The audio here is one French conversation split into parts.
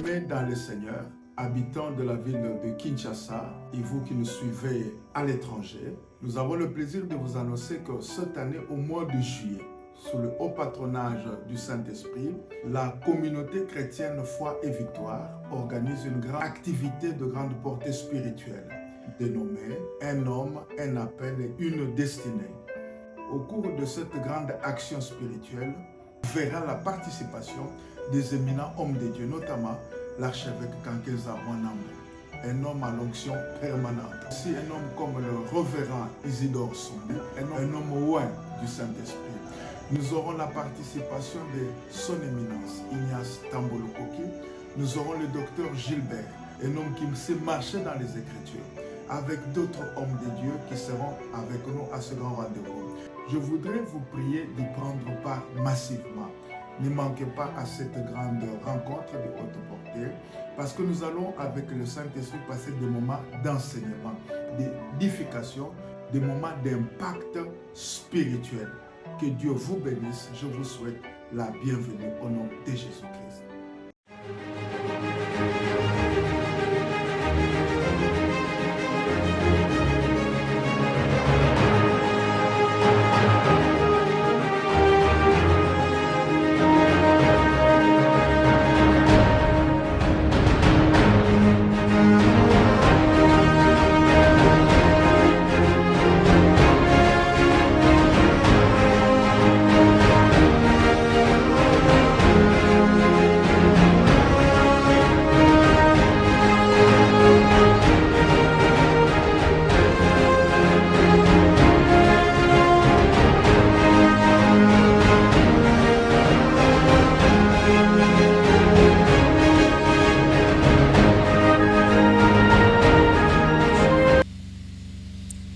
Bien-aimés dans le Seigneur, habitants de la ville de Kinshasa et vous qui nous suivez à l'étranger, nous avons le plaisir de vous annoncer que cette année, au mois de juillet, sous le haut patronage du Saint-Esprit, la communauté chrétienne Foi et Victoire organise une grande activité de grande portée spirituelle, dénommée « Un homme, un appel et une destinée ». Au cours de cette grande action spirituelle, on verra la participation des éminents hommes de Dieu, notamment l'archevêque Kankeza Mwanambo, un homme à l'onction permanente. Aussi un homme comme le révérend Isidore Soumé, un homme oint du Saint-Esprit. Nous aurons la participation de son éminence, Ignace Tambolo-Koki. Nous aurons le docteur Gilbert, un homme qui sait marcher dans les Écritures, avec d'autres hommes de Dieu qui seront avec nous à ce grand rendez-vous. Je voudrais vous prier d'y prendre part massivement. Ne manquez pas à cette grande rencontre de haute portée, parce que nous allons avec le Saint-Esprit passer des moments d'enseignement, d'édification, des moments d'impact spirituel. Que Dieu vous bénisse. Je vous souhaite la bienvenue au nom de Jésus-Christ.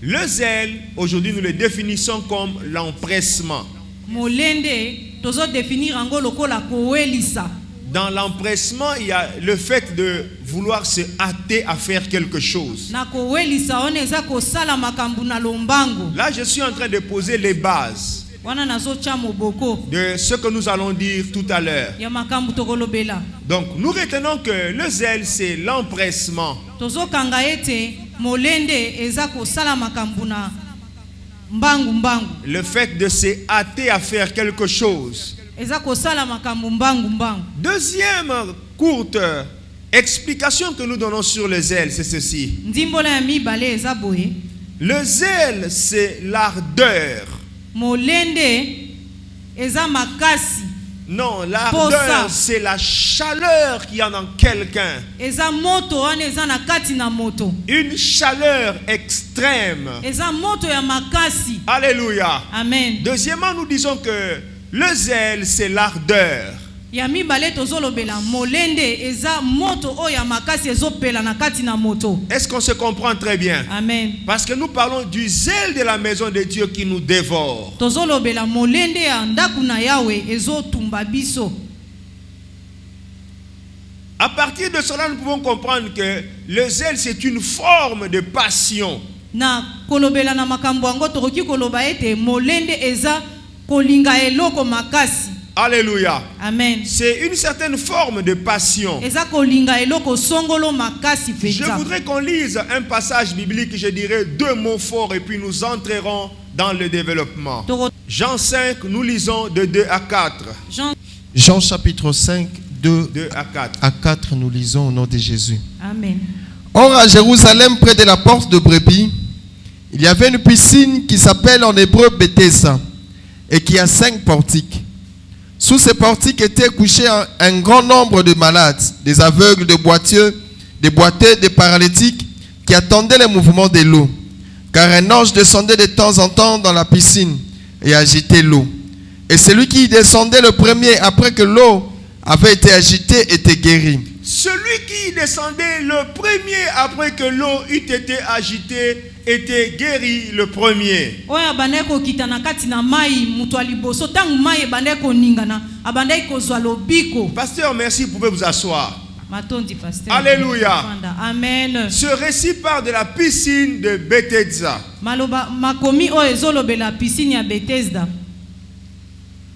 Le zèle, aujourd'hui nous le définissons comme l'empressement. Dans l'empressement, il y a le fait de vouloir se hâter à faire quelque chose. Là, je suis en train de poser les bases de ce que nous allons dire tout à l'heure. Donc, nous retenons que le zèle, c'est l'empressement. Le fait de se hâter à faire quelque chose. Deuxième courte explication que nous donnons sur le zèle, c'est ceci. Le zèle, c'est l'ardeur. Non, l'ardeur, c'est la chaleur qu'il y a dans quelqu'un. Une chaleur extrême. Alléluia. Amen. Deuxièmement, nous disons que le zèle, c'est l'ardeur. Est-ce qu'on se comprend très bien? Amen. Parce que nous parlons du zèle de la maison de Dieu qui nous dévore. À partir de cela, nous pouvons comprendre que le zèle, c'est une forme de passion. Alléluia. Amen. C'est une certaine forme de passion. Je voudrais qu'on lise un passage biblique, je dirais 2 mots forts, et puis nous entrerons dans le développement. Jean 5, nous lisons de 2 à 4. Jean chapitre 5, 2 à 4. À 4, nous lisons au nom de Jésus. Amen. Or, à Jérusalem, près de la porte de Brebis, il y avait une piscine qui s'appelle en hébreu Bethesda et qui a 5 portiques. Sous ces portiques étaient couchés un grand nombre de malades, des aveugles, des boiteux, des paralytiques, qui attendaient les mouvements de l'eau. Car un ange descendait de temps en temps dans la piscine et agitait l'eau. Et celui qui descendait le premier après que l'eau avait été agitée était guéri. Celui qui descendait le premier après que l'eau eut été agitée était guéri le premier. Pasteur, merci, vous pouvez vous asseoir. Alléluia. Amen. Ce récit part de la piscine de Bethesda.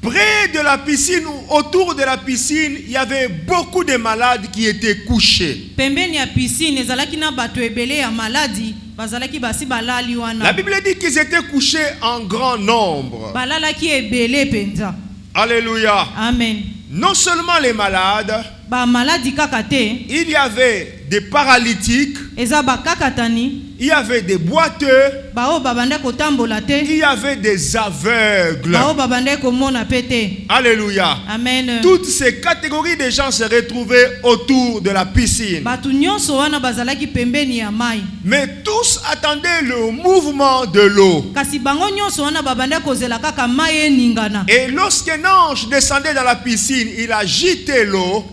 près de la piscine ou autour de la piscine, il y avait beaucoup de malades qui étaient couchés. La Bible dit qu'ils étaient couchés en grand nombre. Alléluia. Amen. Non seulement les malades, il y avait des paralytiques, il y avait des boiteux, il y avait des aveugles. Alléluia. Amen. Toutes ces catégories de gens se retrouvaient autour de la piscine. Mais tous attendaient le mouvement de l'eau. Et lorsqu'un ange descendait dans la piscine, il agitait l'eau.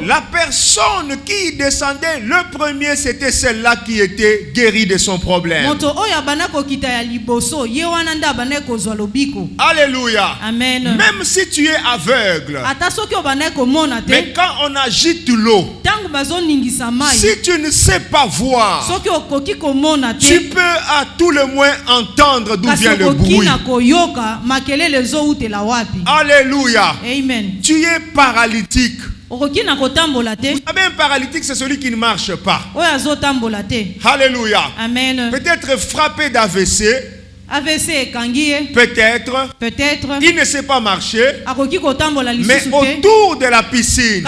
La personne qui descendait le premier, c'était celle-là qui était guérie de son problème. Alléluia. Amen. Même si tu es aveugle, mais quand on agite l'eau, si tu ne sais pas voir, tu peux à tout le moins entendre d'où vient le bruit. Alléluia. Amen. Tu es paralytique. Vous savez, un paralytique, c'est celui qui ne marche pas. Alléluia. Amen. Peut-être frappé d'AVC. Peut-être. Il ne sait pas marcher. Mais autour de la piscine,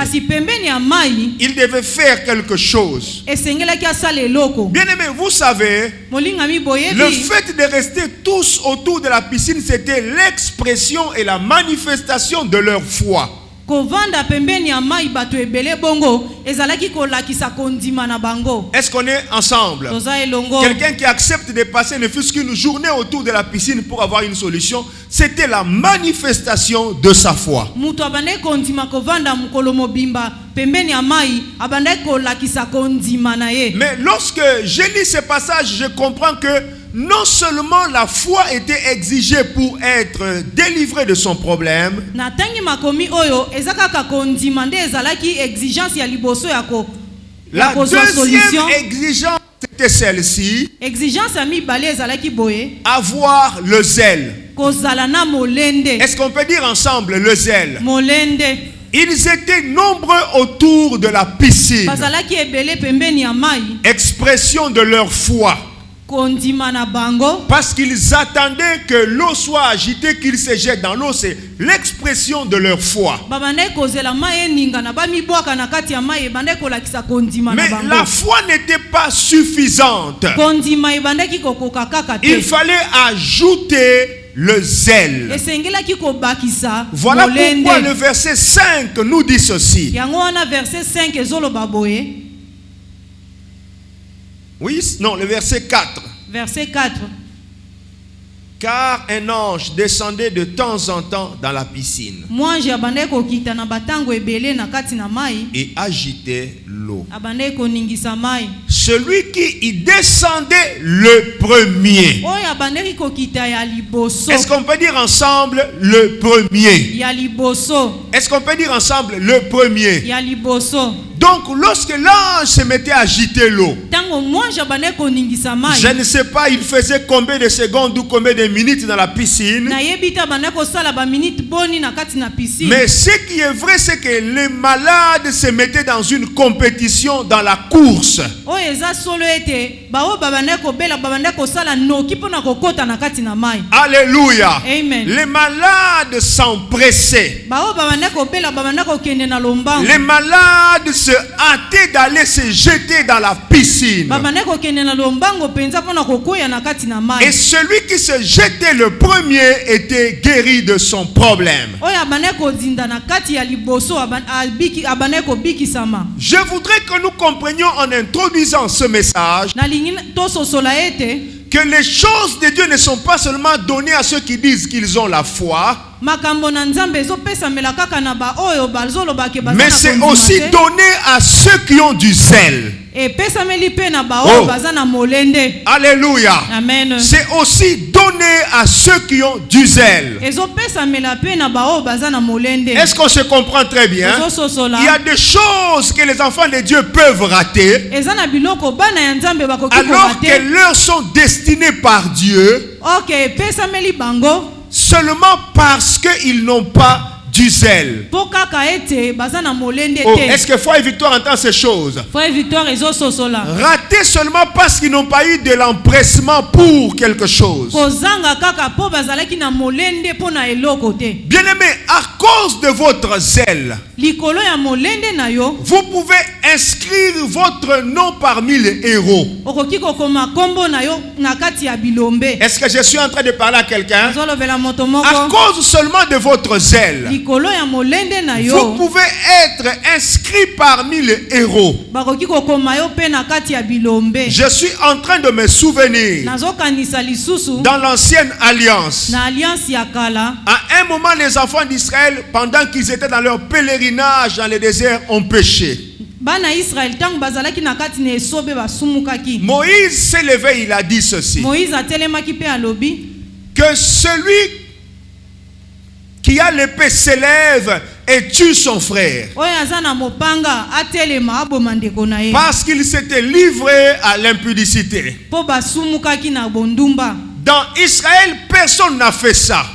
il devait faire quelque chose. Bien aimé, vous savez, le fait de rester tous autour de la piscine, c'était l'expression et la manifestation de leur foi. Est-ce qu'on est ensemble? Quelqu'un qui accepte de passer ne fût-ce qu'une journée autour de la piscine pour avoir une solution, c'était la manifestation de sa foi. Mais lorsque je lis ce passage, je comprends que non seulement la foi était exigée pour être délivré de son problème, la deuxième exigence était celle-ci: avoir le zèle. Est-ce qu'on peut dire ensemble le zèle? Ils étaient nombreux autour de la piscine. Expression de leur foi. Parce qu'ils attendaient que l'eau soit agitée, qu'ils se jettent dans l'eau. C'est l'expression de leur foi. Mais la foi n'était pas suffisante. Il fallait ajouter le zèle. Voilà pourquoi le verset 5 nous dit ceci. Oui, non, le verset 4. Verset 4. Car un ange descendait de temps en temps dans la piscine et agitait l'eau. Celui qui y descendait le premier. Est-ce qu'on peut dire ensemble le premier? Est-ce qu'on peut dire ensemble le premier? Donc lorsque l'ange se mettait à agiter l'eau, je ne sais pas, il faisait combien de secondes ou combien de minutes dans la piscine. Mais ce qui est vrai, c'est que les malades se mettaient dans une compétition, dans la course. Alléluia. Amen. Les malades s'empressaient. Les malades se hâtaient d'aller se jeter dans la piscine. Et celui qui se jetait le premier était guéri de son problème. Je voudrais que nous comprenions en introduisant ce message que les choses de Dieu ne sont pas seulement données à ceux qui disent qu'ils ont la foi, Mais c'est aussi donné à ceux qui ont du zèle. Oh. Alléluia. Amen. C'est aussi donné à ceux qui ont du zèle. Est-ce qu'on se comprend très bien? Il y a des choses que les enfants de Dieu peuvent rater alors que leur sont destinées par Dieu seulement parce qu'ils n'ont pas du zèle. Oh, est-ce que Foi et Victoire entend ces choses? Rater seulement parce qu'ils n'ont pas eu de l'empressement pour quelque chose. Bien-aimés, à cause de votre zèle, vous pouvez inscrire votre nom parmi les héros. Est-ce que je suis en train de parler à quelqu'un? À cause seulement de votre zèle, vous pouvez être inscrit parmi les héros. Je suis en train de me souvenir dans l'ancienne alliance. À un moment, les enfants d'Israël, pendant qu'ils étaient dans leur pèlerinage dans le désert, ont péché. Moïse s'est levé, il a dit ceci: que celui qui a l'épée s'élève et tue son frère, parce qu'il s'était livré à l'impudicité. Dans Israël, personne n'a fait ça,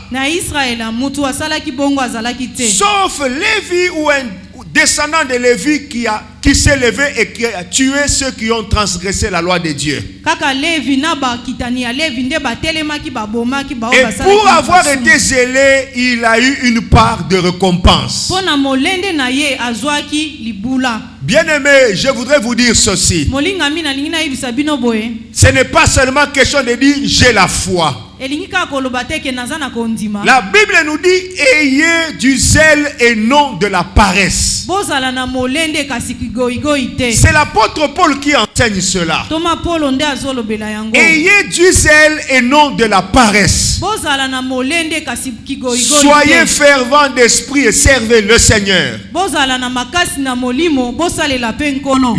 sauf Lévi ou un descendant de Lévi qui s'est levé et qui a tué ceux qui ont transgressé la loi de Dieu. Et pour avoir été zélé, il a eu une part de récompense. Bien-aimé, je voudrais vous dire ceci. Ce n'est pas seulement question de dire j'ai la foi. La Bible nous dit ayez du zèle et non de la paresse. C'est l'apôtre Paul qui enseigne cela. Ayez du zèle et non de la paresse. Soyez fervents d'esprit et servez le Seigneur.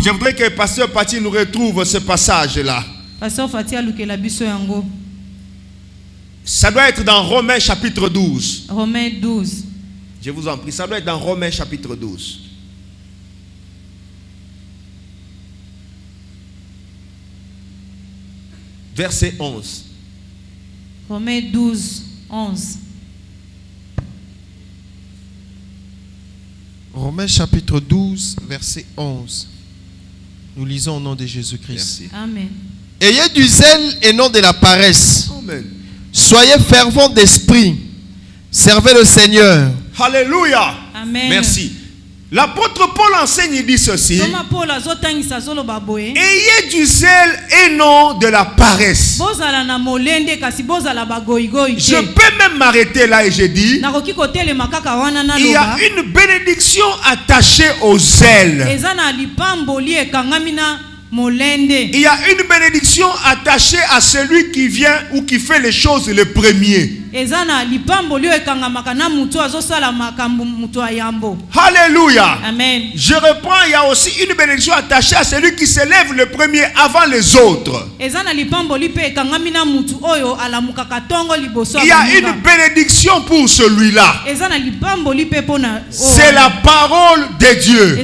Je voudrais que Pasteur Pati nous retrouve ce passage-là. Ça doit être dans Romains chapitre 12. Romains 12. Je vous en prie, ça doit être dans Romains chapitre 12. Verset 11. Romains 12, 11. Romains chapitre 12, verset 11. Nous lisons au nom de Jésus-Christ. Amen. Ayez du zèle et non de la paresse. Amen. Soyez fervents d'esprit. Servez le Seigneur. Alléluia. Amen. Merci. L'apôtre Paul enseigne, il dit ceci: ayez du zèle et non de la paresse. Je peux même m'arrêter là et je dis, il y a une bénédiction attachée au zèle. Il y a une bénédiction attachée à celui qui vient ou qui fait les choses le premier. Alléluia. Amen. Je reprends, il y a aussi une bénédiction attachée à celui qui se lève le premier avant les autres. Il y a une bénédiction pour celui-là. C'est la parole de Dieu.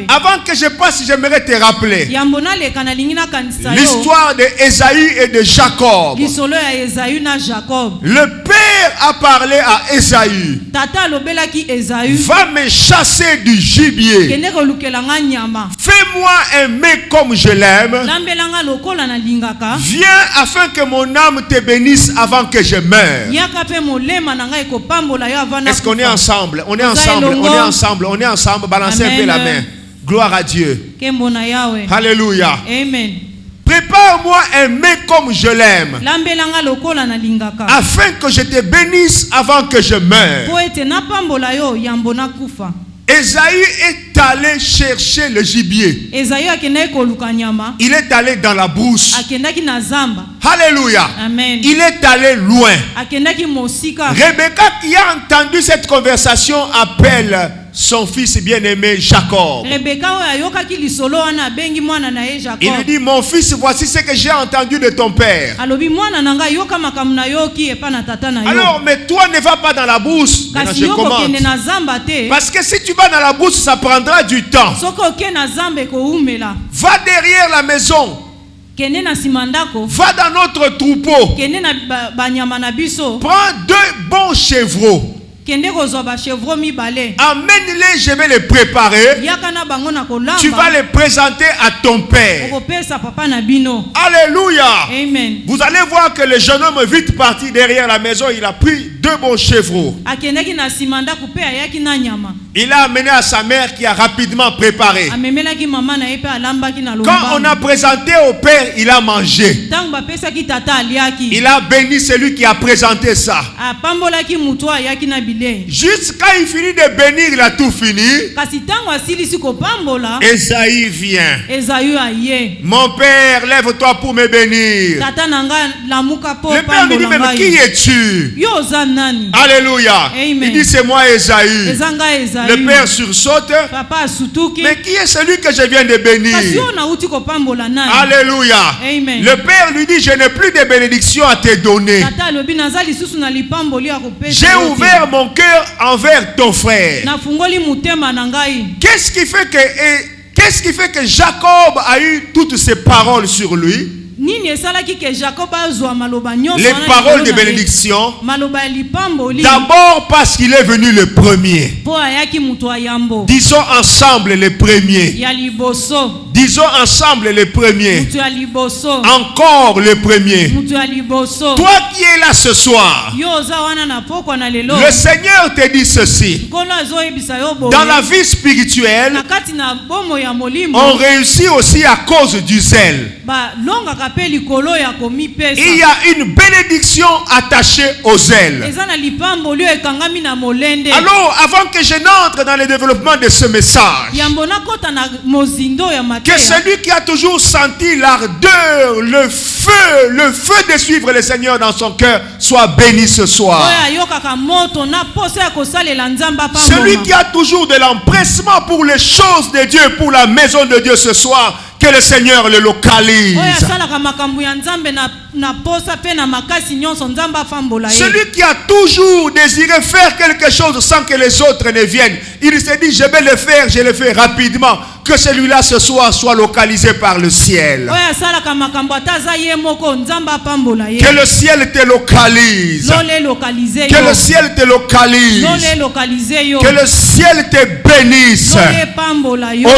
Avant que je passe, j'aimerais te rappeler l'histoire d'Ésaü et de Jacob. Le père a parlé à Ésaü: va me chasser du gibier. Fais-moi un mec comme je l'aime. Viens afin que mon âme te bénisse avant que je meure. Est-ce qu'on est ensemble? On est ensemble, on est ensemble, on est ensemble. Balancez un peu la main. Gloire à Dieu. Alléluia. Amen. Prépare-moi un mec comme je l'aime, afin que je te bénisse avant que je meure. Esaü est allé chercher le gibier. Il est allé dans la brousse. Alléluia. Amen. Il est allé loin. Rebecca qui a entendu cette conversation appelle son fils bien-aimé Jacob. Il lui dit, mon fils, voici ce que j'ai entendu de ton père. Alors, mais toi ne vas pas dans la brousse. Je commente. Parce que si tu vas dans la brousse, ça prendra du temps. Va derrière la maison. Va dans notre troupeau. Prends 2 bons chevreaux. Amène-les, je vais les préparer. Tu vas les présenter à ton père. Alléluia. Amen. Vous allez voir que le jeune homme est vite parti derrière la maison. Il a pris 2 bons chevreaux. Il a amené à sa mère qui a rapidement préparé. Quand on a présenté au père, il a mangé. Il a béni celui qui a présenté ça. Juste quand il finit de bénir, il a tout fini. Esaü vient. Mon père, lève-toi pour me bénir. Le père lui dit, mais qui es-tu? Alléluia. Amen. Il dit, c'est moi Esaü. Le père sursaute. Mais qui est celui que je viens de bénir? Alléluia. Amen. Le père lui dit, je n'ai plus de bénédiction à te donner. J'ai ouvert mon cœur envers ton frère. Qu'est-ce qui fait que Jacob a eu toutes ces paroles sur lui? Les paroles de bénédiction. D'abord parce qu'il est venu le premier. Disons ensemble les premiers. Disons ensemble les premiers. Encore le premier. Toi qui es là ce soir, le Seigneur te dit ceci. Dans la vie spirituelle, on réussit aussi à cause du zèle. Il y a une bénédiction attachée au zèle. Alors, avant que je n'entre dans le développement de ce message, que celui qui a toujours senti l'ardeur, le feu de suivre le Seigneur dans son cœur soit béni ce soir. Celui qui a toujours de l'empressement pour les choses de Dieu, pour la maison de Dieu ce soir, que le Seigneur le localise. Celui qui a toujours désiré faire quelque chose sans que les autres ne viennent, il se dit, je vais le faire, je le fais rapidement. Que celui-là ce soir soit localisé par le ciel. Que le ciel te localise. Que le ciel te localise. Que le ciel te bénisse.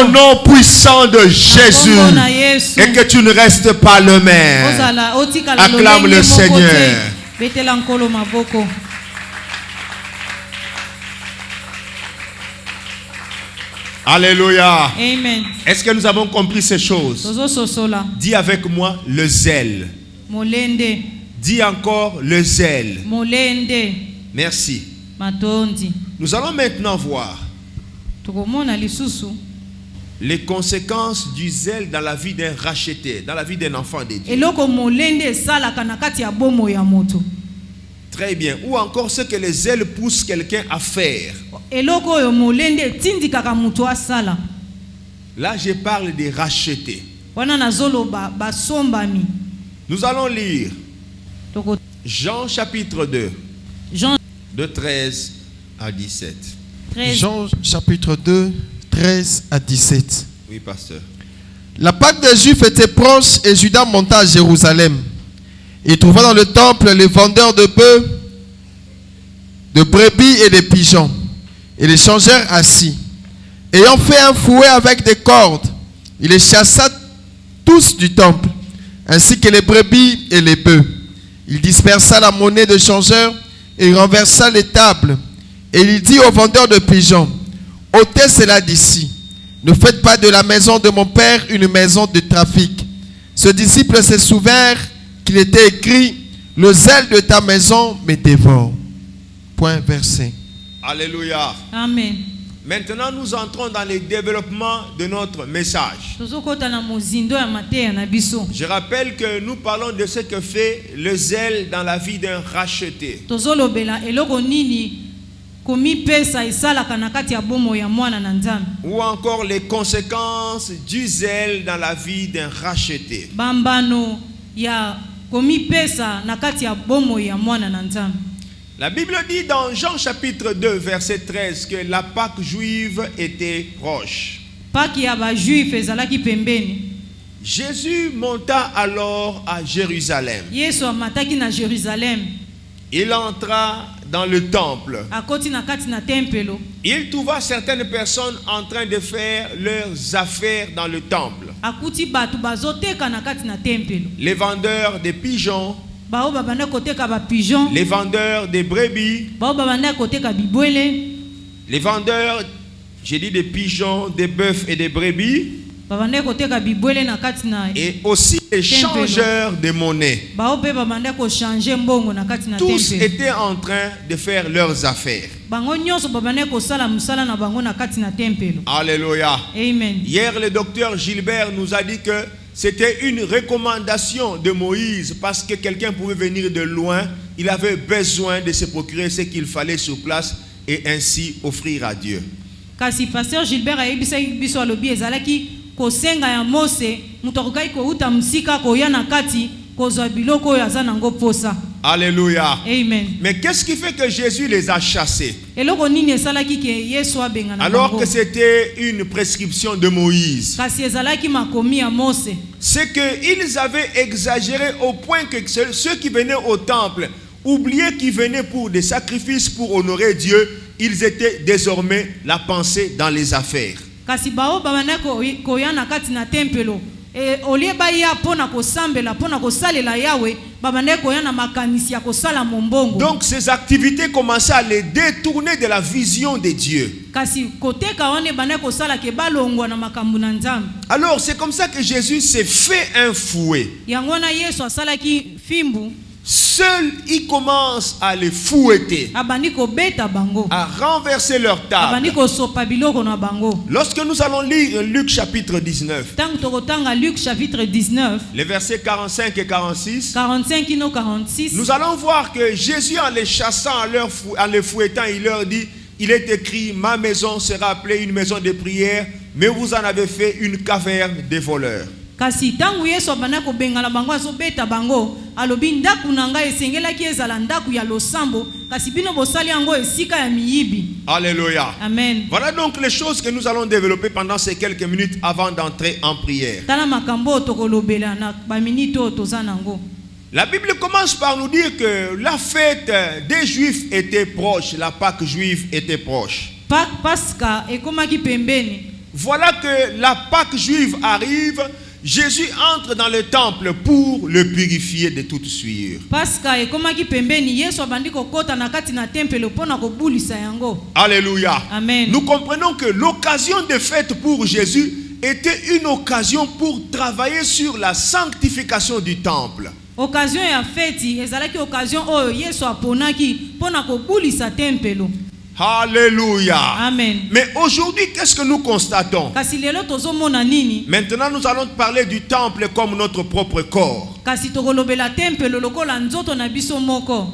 Au nom puissant de Jésus. Et que tu ne restes pas le même. Acclame le Seigneur. Alléluia. Amen. Est-ce que nous avons compris ces choses? Dis avec moi le zèle. Molende. Dis encore le zèle. Molende. Merci. Matondi. Nous allons maintenant voir les conséquences du zèle dans la vie d'un racheté, dans la vie d'un enfant de Dieu. Très bien. Ou encore ce que le zèle pousse quelqu'un à faire. Là, je parle des rachetés. Nous allons lire Jean chapitre 2, de 13 à 17. Jean chapitre 2, 13 à 17. Oui, pasteur. La Pâque des Juifs était proche et Judas monta à Jérusalem. Il trouva dans le temple les vendeurs de bœufs, de brebis et de pigeons, et les changèrent assis. Ayant fait un fouet avec des cordes, il les chassa tous du temple, ainsi que les brebis et les bœufs. Il dispersa la monnaie de changeurs et renversa les tables. Et il dit aux vendeurs de pigeons, ôtez cela d'ici. Ne faites pas de la maison de mon père une maison de trafic. Ce disciple s'est souvint qu'il était écrit, le zèle de ta maison me dévore. Point versé. Alléluia. Amen. Maintenant, nous entrons dans le développement de notre message. Je rappelle que nous parlons de ce que fait le zèle dans la vie d'un racheté. Ou encore les conséquences du zèle dans la vie d'un racheté. La Bible dit dans Jean chapitre 2 verset 13 que la Pâque juive était proche. Jésus monta alors à Jérusalem. Il entra dans le temple. Il trouva certaines personnes en train de faire leurs affaires dans le temple. Les vendeurs de pigeons, les vendeurs de brebis, les vendeurs, j'ai dit, des pigeons, des bœufs et des brebis, et aussi les changeurs de monnaie. Tous étaient en train de faire leurs affaires. Alléluia. Amen. Hier, le docteur Gilbert nous a dit que c'était une recommandation de Moïse parce que quelqu'un pouvait venir de loin. Il avait besoin de se procurer ce qu'il fallait sur place et ainsi offrir à Dieu. Kasi pasteur Gilbert a ebisa biso alobi ezalaki kosenga ya Mose mutokai ko uta msika ko yana kati kozwa biloko ya zanango posa. Alléluia. Amen. Mais qu'est-ce qui fait que Jésus les a chassés? Alors que c'était une prescription de Moïse. C'est qu'ils avaient exagéré au point que ceux qui venaient au temple oubliaient qu'ils venaient pour des sacrifices pour honorer Dieu. Ils étaient désormais la pensée dans les affaires. Donc ces activités commençaient à les détourner de la vision de Dieu. Alors c'est comme ça que Jésus s'est fait un fouet. Seul, il commence à les fouetter, à renverser leur table. Lorsque nous allons lire Luc chapitre 19, les versets 45 et 46, nous allons voir que Jésus, en les chassant, en les fouettant, il leur dit, il est écrit, ma maison sera appelée une maison de prière, mais vous en avez fait une caverne des voleurs. Kasi tangu Yesu abana ko bengala bango azobeta bango alobi ndaku nanga esengelaki ezala ndaku ya losambo kasi bino bosali yango esika ya miyibi. Alléluia. Amen. Voilà donc les choses que nous allons développer pendant ces quelques minutes avant d'entrer en prière. Tala makambo tokolobela na ba minute tozanango. La Bible commence par nous dire que la fête des Juifs était proche, la Pâque juive était proche. Pasca ekomaki pembeni. Voilà que la Pâque juive arrive. Jésus entre dans le temple pour le purifier de toute souillure. Alléluia. Amen. Nous comprenons que l'occasion de fête pour Jésus était une occasion pour travailler sur la sanctification du temple. Occasion ya fête ezalaki occasion oyo Yesu aponaki pona kobulisa tempelo. Alléluia. Amen. Mais aujourd'hui, qu'est-ce que nous constatons? Maintenant, nous allons parler du temple comme notre propre corps.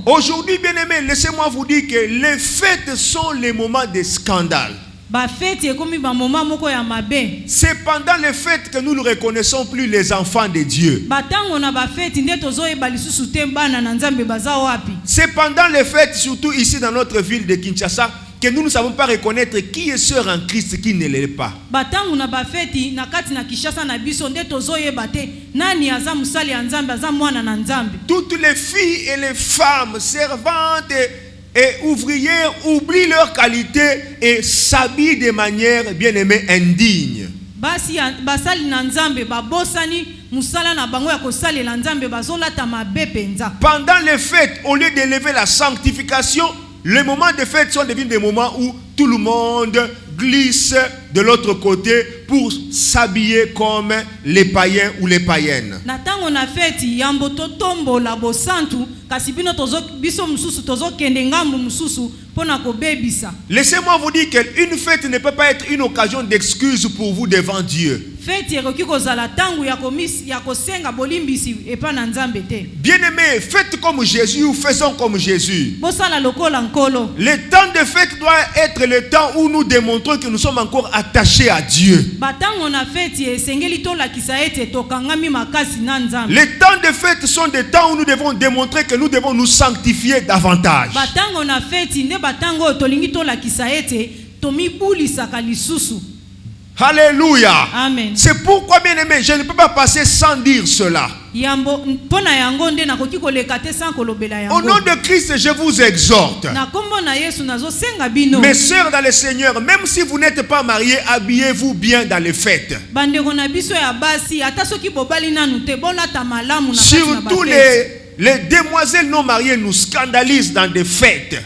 Aujourd'hui, bien-aimés, laissez-moi vous dire que les fêtes sont les moments de scandale. C'est pendant les fêtes que nous ne reconnaissons plus les enfants de Dieu. C'est pendant les fêtes, surtout ici dans notre ville de Kinshasa, que nous ne savons pas reconnaître qui est sœur en Christ, qui ne l'est pas. Toutes les filles et les femmes servantes et ouvrières oublient leur qualité et s'habillent de manière bien aimée indigne. Pendant les fêtes, au lieu d'élever la sanctification, les moments de fête sont devenus des moments où tout le monde glisse de l'autre côté pour s'habiller comme les païens ou les païennes. Laissez-moi vous dire qu'une fête ne peut pas être une occasion d'excuse pour vous devant Dieu. Bien-aimés, faites comme Jésus ou faisons comme Jésus. Le temps de fête doit être le temps où nous démontrons que nous sommes encore attachés à Dieu. Les temps de fête sont des temps où nous devons démontrer que nous devons nous sanctifier davantage. Alléluia. Amen. C'est pourquoi, bien aimé, je ne peux pas passer sans dire cela. Au nom de Christ, je vous exhorte. Mes sœurs dans le Seigneur, même si vous n'êtes pas mariés, habillez-vous bien dans les fêtes. Surtout les demoiselles non mariées nous scandalisent dans des fêtes.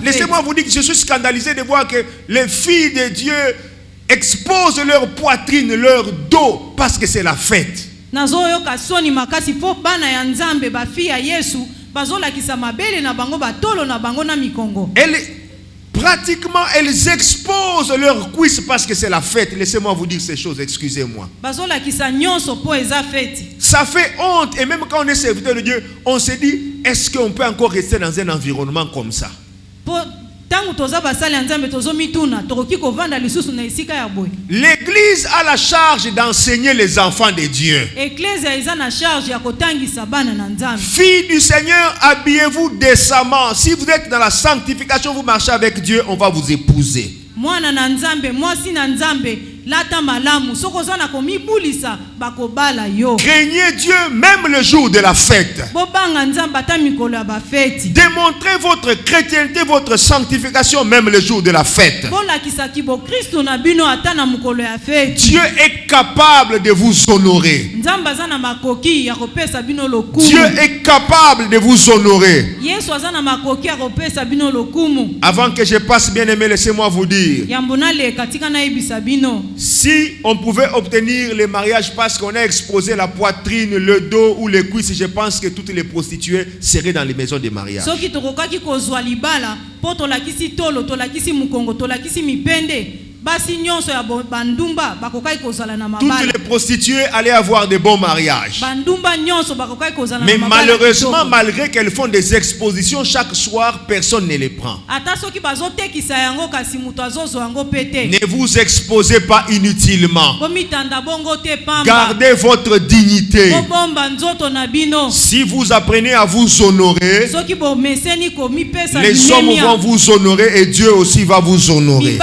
Laissez-moi vous dire que je suis scandalisé de voir que les filles de Dieu exposent leur poitrine, leur dos, parce que c'est la fête. Pratiquement, elles exposent leurs cuisses parce que c'est la fête. Laissez-moi vous dire ces choses, excusez-moi. Ça fait honte. Et même quand on est serviteur de Dieu, on se dit, est-ce qu'on peut encore rester dans un environnement comme ça? L'église a la charge d'enseigner les enfants de Dieu. Filles du Seigneur, habillez-vous décemment. Si vous êtes dans la sanctification, vous marchez avec Dieu, on va vous épouser. Craignez Dieu même le jour de la fête. Démontrez votre chrétienté, votre sanctification même le jour de la fête. Dieu est capable de vous honorer. Dieu est capable de vous honorer. Avant que je passe, bien aimé, laissez-moi vous dire, si on pouvait obtenir le mariage parce qu'on a exposé la poitrine, le dos ou les cuisses, je pense que toutes les prostituées seraient dans les maisons de mariage. Toutes les prostituées allaient avoir de bons mariages. Mais malheureusement, malgré qu'elles font des expositions chaque soir, personne ne les prend. Ne vous exposez pas inutilement. Gardez votre dignité. Si vous apprenez à vous honorer, les hommes vont vous honorer et Dieu aussi va vous honorer.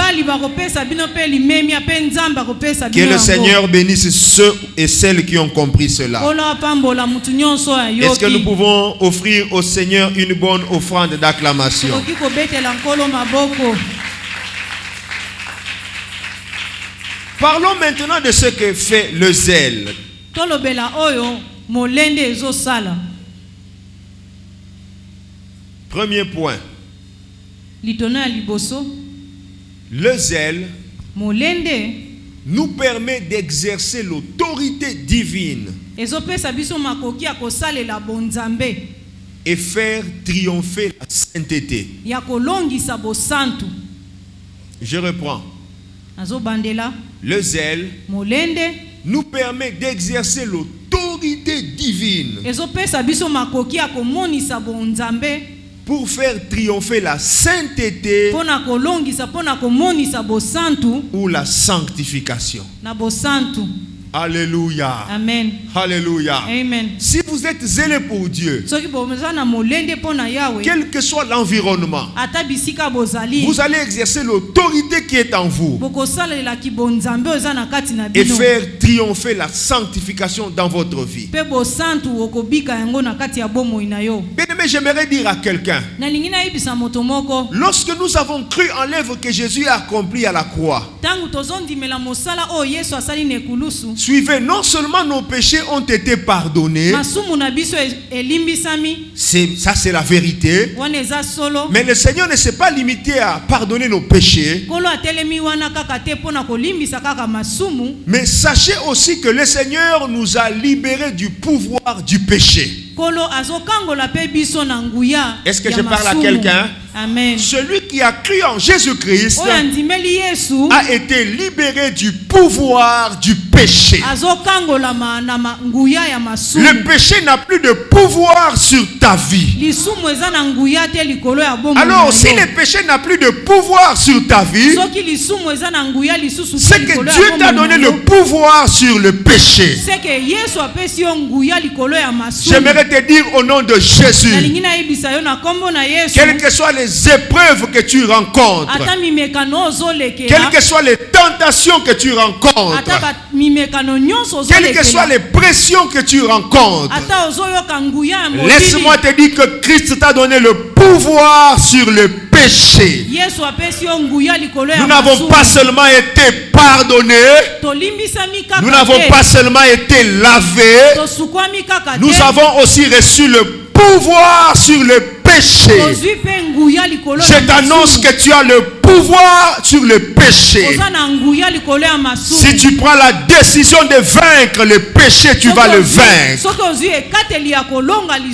Que le Seigneur bénisse ceux et celles qui ont compris cela. Est-ce que nous pouvons offrir au Seigneur une bonne offrande d'acclamation? Parlons maintenant de ce que fait le zèle. Premier point. Le zèle nous permet d'exercer l'autorité divine et faire triompher la sainteté. Je reprends. Le zèle nous permet d'exercer l'autorité divine pour faire triompher la sainteté ou la sanctification. Alléluia. Amen. Alléluia. Amen. Si vous êtes zélé pour Dieu, quel que soit l'environnement, vous allez exercer l'autorité qui est en vous et faire triompher la sanctification dans votre vie. Bien-aimés, bien-aimé, j'aimerais dire à quelqu'un, lorsque nous avons cru en l'œuvre que Jésus a accomplie à la croix, suivez, non seulement nos péchés ont été pardonnés, ça c'est la vérité, mais le Seigneur ne s'est pas limité à pardonner nos péchés. Mais sachez aussi que le Seigneur nous a libérés du pouvoir du péché. Est-ce que je parle à quelqu'un? Amen. Celui qui a cru en Jésus-Christ a été libéré du pouvoir du péché. Le péché n'a plus de pouvoir sur ta vie. Alors, si le péché n'a plus de pouvoir sur ta vie, c'est que Dieu t'a donné le pouvoir sur le péché. J'aimerais te dire au nom de Jésus, quelles que soient les épreuves que tu rencontres, quelles que soient les tentations que tu rencontres, quelles que soient les pressions que tu rencontres, laisse-moi te dire que Christ t'a donné le pouvoir sur le péché. Nous n'avons pas seulement été pardonnés, nous n'avons pas seulement été lavés, nous avons aussi reçu le pouvoir sur le péché. Je t'annonce que tu as le pouvoir sur le péché. Si tu prends la décision de vaincre le péché, tu vas le vaincre.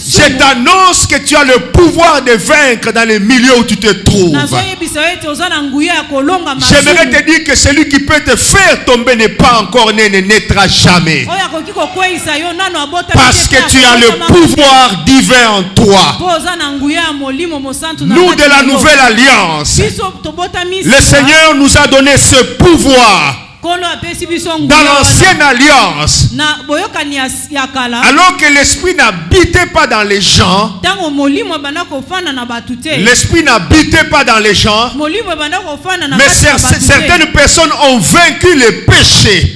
Je t'annonce que tu as le pouvoir de vaincre dans les milieux où tu te trouves. J'aimerais te dire que celui qui peut te faire tomber n'est pas encore né, ne naîtra jamais. Parce que tu as le pouvoir divin en toi. Nous de la nouvelle alliance, le Seigneur nous a donné ce pouvoir. Dans l'ancienne alliance, alors que l'esprit n'habitait pas dans les gens, l'esprit n'habitait pas dans les gens, mais certaines personnes ont vaincu le péché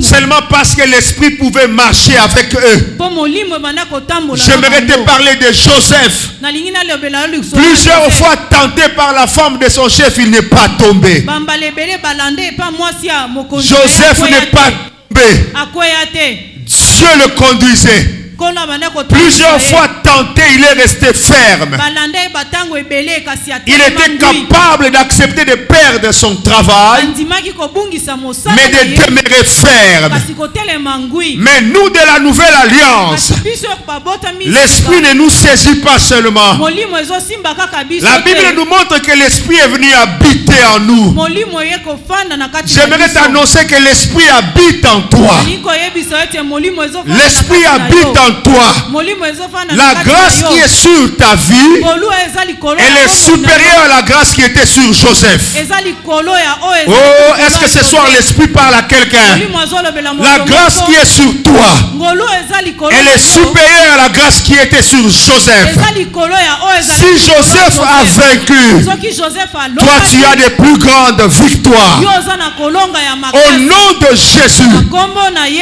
seulement parce que l'esprit pouvait marcher avec eux. J'aimerais te parler de Joseph. Plusieurs fois tenté par la femme de son chef, il n'est pas tombé. Joseph n'est pas tombé. Dieu le conduisait. Plusieurs fois tenté, il est resté ferme. Il était capable d'accepter de perdre son travail, mais de demeurer ferme. Mais nous de la nouvelle alliance, l'esprit ne nous saisit pas seulement. La Bible nous montre que l'esprit est venu habiter en nous. J'aimerais t'annoncer que l'esprit habite en toi. L'esprit habite en toi. La grâce qui est sur ta vie, elle est supérieure à la grâce qui était sur Joseph. Oh, est-ce que ce soir l'esprit parle à quelqu'un? La grâce qui est sur toi, elle est supérieure à la grâce qui était sur Joseph. Si Joseph a vaincu, toi tu as des plus grandes victoires. Au nom de Jésus,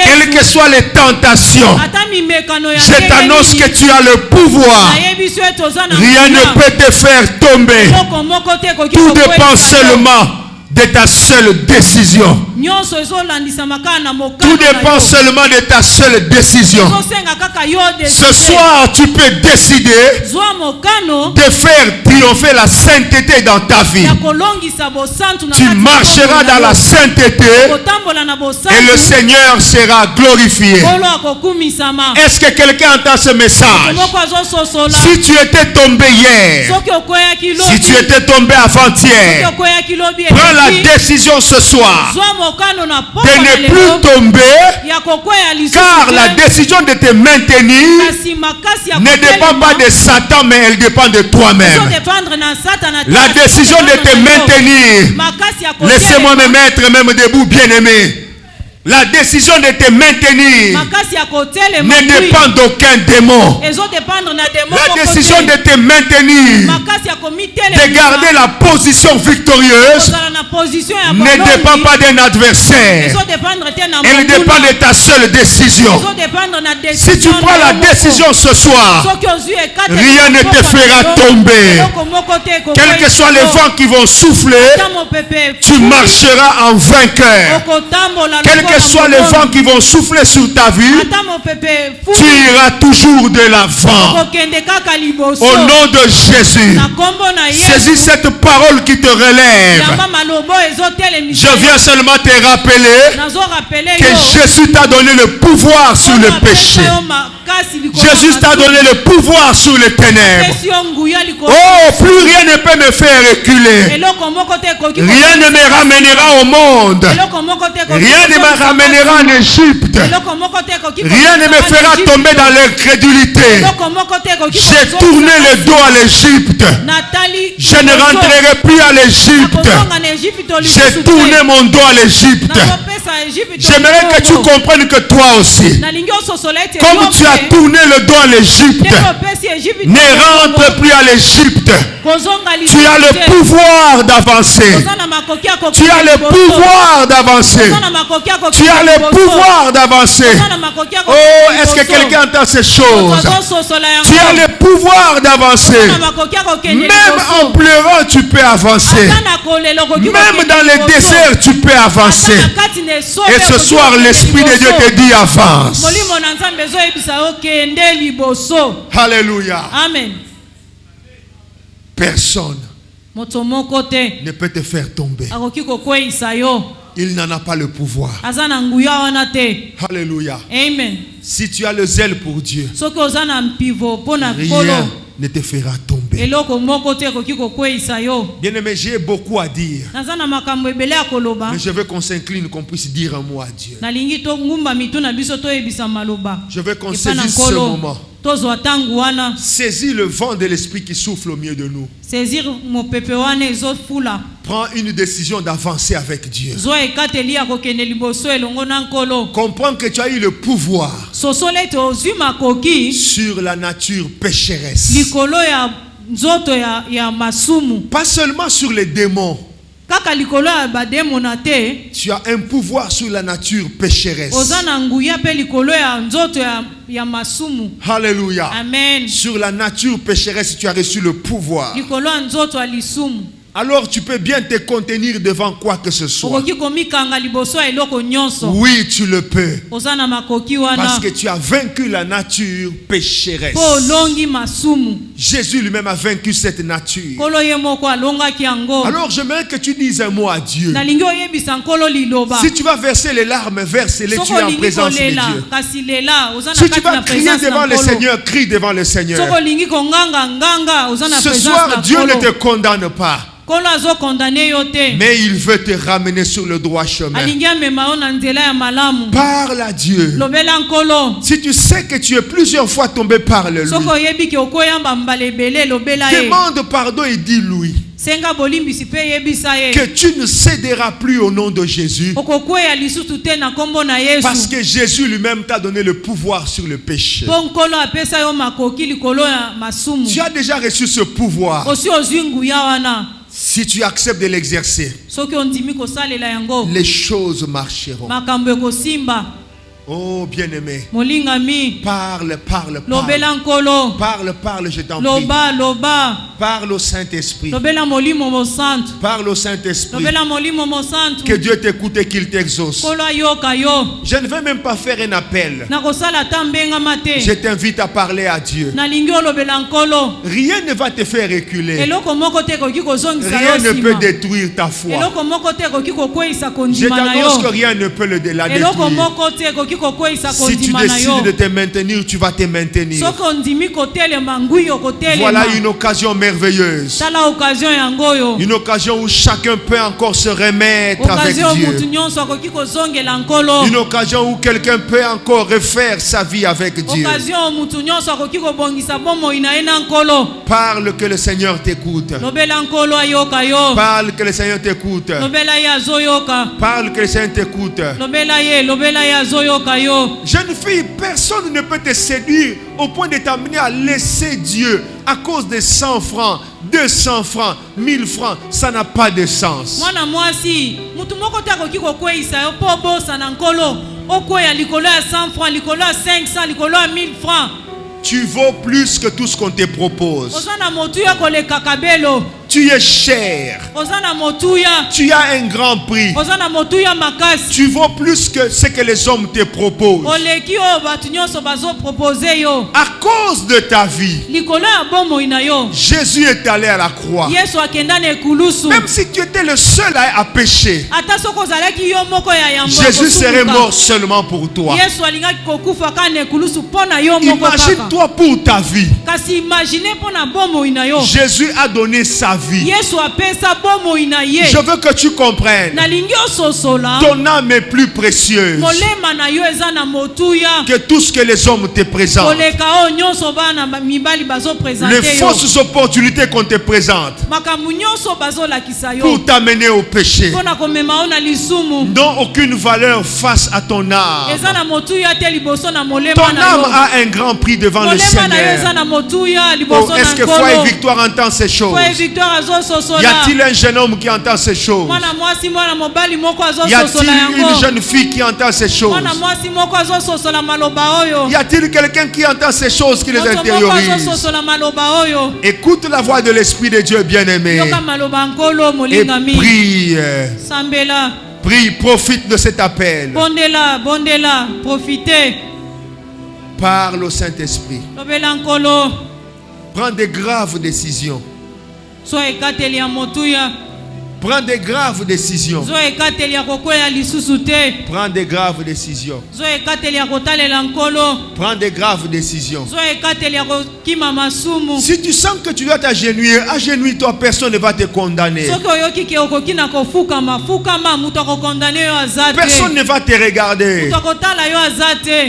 quelles que soient les tentations, je t'annonce que tu as le pouvoir. Rien ne peut te faire tomber. Tout dépend seulement de ta seule décision. Tout dépend seulement de ta seule décision. Ce soir, tu peux décider de faire triompher la sainteté dans ta vie. Tu marcheras dans la sainteté et le Seigneur sera glorifié. Est-ce que quelqu'un entend ce message? Si tu étais tombé hier, si tu étais tombé avant-hier, prends la décision ce soir de ne plus tomber, car la décision de te maintenir ne dépend pas de Satan, mais elle dépend de toi-même. La décision de te maintenir, laissez-moi me mettre même debout, bien-aimé. La décision de te maintenir ne dépend d'aucun démon. La décision de te maintenir, de garder la position victorieuse, ne dépend pas d'un adversaire. Elle dépend de ta seule décision. Si tu prends la décision ce soir, rien ne te fera tomber. Quels que soient les vents qui vont souffler, tu marcheras en vainqueur. Quels que soient les vents qui vont souffler sur ta vie, tu iras toujours de l'avant. Au nom de Jésus, saisis cette parole qui te relève. Je viens seulement te rappeler que Jésus t'a donné le pouvoir sur le péché. Jésus t'a donné le pouvoir sur les ténèbres. Oh, plus rien ne peut me faire reculer. Rien ne me ramènera au monde. Rien ne me ramènera en Égypte. Rien ne me fera tomber dans l'incrédulité. J'ai tourné le dos à l'Égypte. Je ne rentrerai plus à l'Égypte. J'ai tourné mon dos à l'Égypte. J'aimerais que tu comprennes que toi aussi, comme tu as tourné le dos à l'Égypte, ne rentre plus à l'Égypte. Tu as le pouvoir d'avancer. Tu as le pouvoir d'avancer. Tu as le pouvoir d'avancer. Oh, est-ce que quelqu'un entend ces choses? Tu as le pouvoir d'avancer. Même en pleurant, tu peux avancer. Même dans le désert, tu peux avancer. Et ce soir, l'Esprit de Dieu te dit avance. Alléluia. Amen. Personne ne peut te faire tomber. Il n'en a pas le pouvoir. Alléluia. Amen. Si tu as le zèle pour Dieu, rien ne te fera tomber. Bien-aimé, j'ai beaucoup à dire. Mais je veux qu'on s'incline, qu'on puisse dire un mot à Dieu. Je veux qu'on saisisse ce moment. Saisis le vent de l'Esprit qui souffle au milieu de nous. Prends une décision d'avancer avec Dieu. Comprends que tu as eu le pouvoir sur la nature pécheresse. Pas seulement sur les démons. Tu as un pouvoir sur la nature pécheresse. Alléluia. Amen. Sur la nature pécheresse, tu as reçu le pouvoir. Alors tu peux bien te contenir devant quoi que ce soit. Oui, tu le peux. Parce que tu as vaincu la nature pécheresse. Jésus lui-même a vaincu cette nature. Alors j'aimerais que tu dises un mot à Dieu. Si tu vas verser les larmes, verse-les, tu es en présence de Dieu. Si tu vas crier devant le Seigneur, crie devant le Seigneur. Ce soir, Dieu ne te condamne pas. Mais il veut te ramener sur le droit chemin. Parle à Dieu. Si tu sais que tu es plusieurs fois tombé, parle-lui. Demande pardon et dis-lui que tu ne céderas plus au nom de Jésus. Parce que Jésus lui-même t'a donné le pouvoir sur le péché. Tu as déjà reçu ce pouvoir. Si tu acceptes de l'exercer, les choses marcheront. Oh bien-aimé, parle, parle, parle. Parle, je t'en prie. Parle au Saint-Esprit. Parle au Saint-Esprit. Que Dieu t'écoute et qu'il t'exauce. Je ne vais même pas faire un appel. Je t'invite à parler à Dieu. Rien ne va te faire reculer. Rien ne peut détruire ta foi. Je t'annonce que rien ne peut la détruire. Si tu décides de te maintenir, tu vas te maintenir. Voilà une occasion merveilleuse. Une occasion où chacun peut encore se remettre avec Dieu. Une occasion où quelqu'un peut encore refaire sa vie avec Dieu. Parle que le Seigneur t'écoute. Parle que le Seigneur t'écoute. Parle que le Seigneur t'écoute. Jeune fille, personne ne peut te séduire au point de t'amener à laisser Dieu à cause de 100 francs, 200 francs, 1000 francs. Ça n'a pas de sens. Tu vaux plus que tout ce qu'on te propose. Tu es cher. Tu as un grand prix. Tu vaux plus que ce que les hommes te proposent. À cause de ta vie, Jésus est allé à la croix. Même si tu étais le seul à pécher, Jésus serait mort seulement pour toi. Imagine-toi pour ta vie. Jésus a donné sa vie. Je veux que tu comprennes. Ton âme est plus précieuse que tout ce que les hommes te présentent. Les fausses opportunités qu'on te présente pour t'amener au péché n'ont aucune valeur face à ton âme. Ton âme a un grand prix devant le Seigneur. Oh, est-ce que Foi et Victoire entend ces choses? Y a-t-il un jeune homme qui entend ces choses? Y a-t-il une jeune fille qui entend ces choses? Y a-t-il quelqu'un qui entend ces choses, qui les intériorise? Écoute la voix de l'Esprit de Dieu bien-aimé et prie. Prie, profite de cet appel. Profitez. Parle au Saint-Esprit. Prends des graves décisions. Prends des graves décisions. Prends des graves décisions. Prends des graves décisions. Si tu sens que tu dois t'agenouiller, agenouille-toi, personne ne va te condamner. Personne ne va te regarder.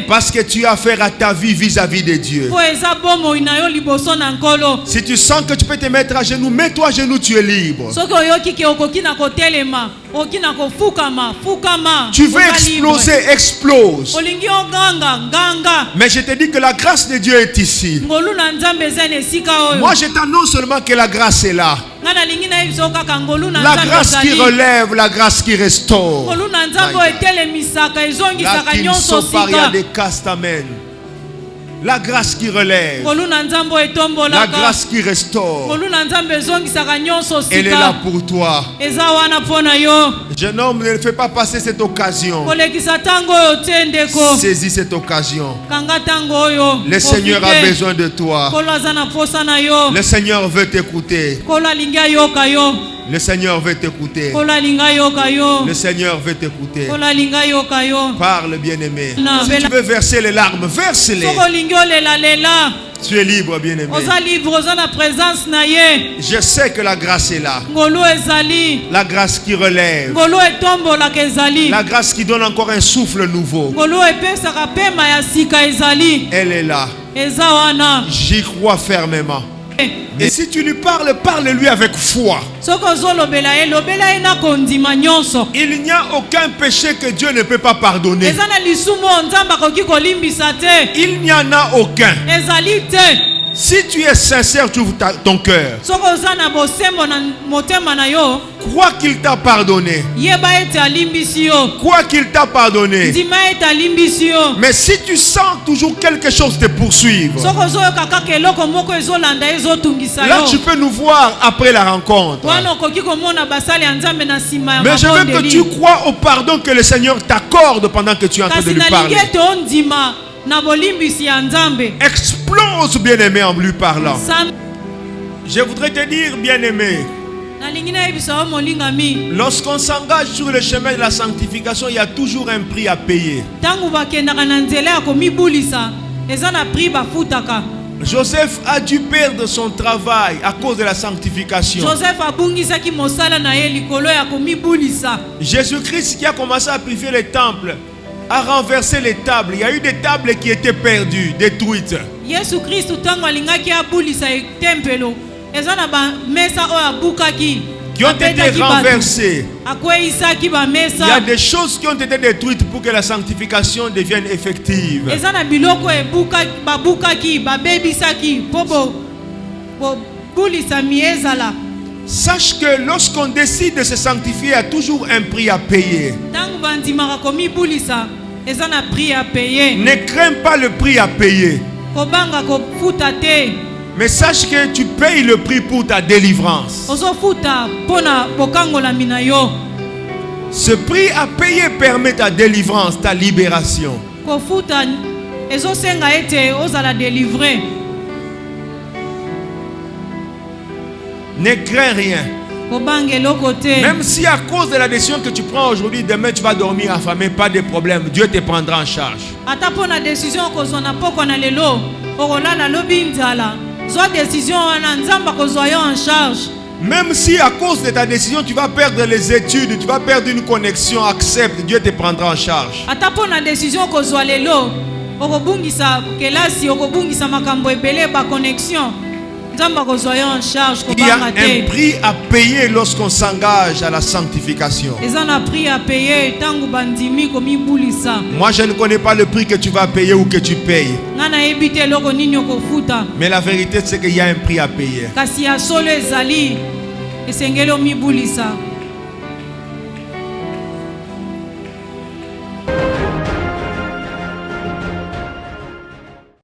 Parce que tu as affaire à ta vie vis-à-vis de Dieu. Si tu sens que tu peux te mettre à genoux, mets-toi à genoux, tu es libre. Tu veux exploser, explose. Mais je te dis que la grâce de Dieu est ici. Moi je t'annonce seulement que la grâce est là. La grâce qui relève, la grâce qui restaure. La grâce qui relève, la grâce qui restaure, elle est là pour toi. Jeune homme, ne fais pas passer cette occasion. Saisis cette occasion. Le Seigneur a besoin de toi. Le Seigneur veut t'écouter. Le Seigneur veut t'écouter. Le Seigneur veut t'écouter. Parle, bien-aimé. Si tu veux verser les larmes, verse-les. Tu es libre, bien-aimé. Je sais que la grâce est là. La grâce qui relève. La grâce qui donne encore un souffle nouveau. Elle est là. J'y crois fermement. Et si tu lui parles, parle-lui avec foi. Il n'y a aucun péché que Dieu ne peut pas pardonner. Il n'y en a aucun. Si tu es sincère, tu ouvres ton cœur. Crois qu'il t'a pardonné. Crois qu'il t'a pardonné. Mais si tu sens toujours quelque chose te poursuivre, là tu peux nous voir après la rencontre. Mais je veux que tu crois au pardon que le Seigneur t'accorde pendant que tu es en train de lui parler. Explose, bien-aimé, en lui parlant. Je voudrais te dire, bien-aimé, Lorsqu'on s'engage sur le chemin de la sanctification, il y a toujours un prix à payer. Joseph a dû perdre son travail à cause de la sanctification. Jésus-Christ qui a commencé à purifier les temples a renversé les tables. Il y a eu des tables qui étaient perdues, détruites. Qui ont été renversées. Il y a des choses qui ont été détruites pour que la sanctification devienne effective. Sache que lorsqu'on décide de se sanctifier, il y a toujours un prix à payer. Ne crains pas le prix à payer. Mais sache que tu payes le prix pour ta délivrance. Ce prix à payer permet ta délivrance, ta libération. Ne crains rien. Même si à cause de la décision que tu prends aujourd'hui, demain tu vas dormir affamé, pas de problème. Dieu te prendra en charge. Même si à cause de ta décision tu vas perdre les études, tu vas perdre une connexion, accepte, Dieu te prendra en charge. Il y a un prix à payer lorsqu'on s'engage à la sanctification. Moi je ne connais pas le prix que tu vas payer ou que tu payes. Mais la vérité c'est qu'il y a un prix à payer.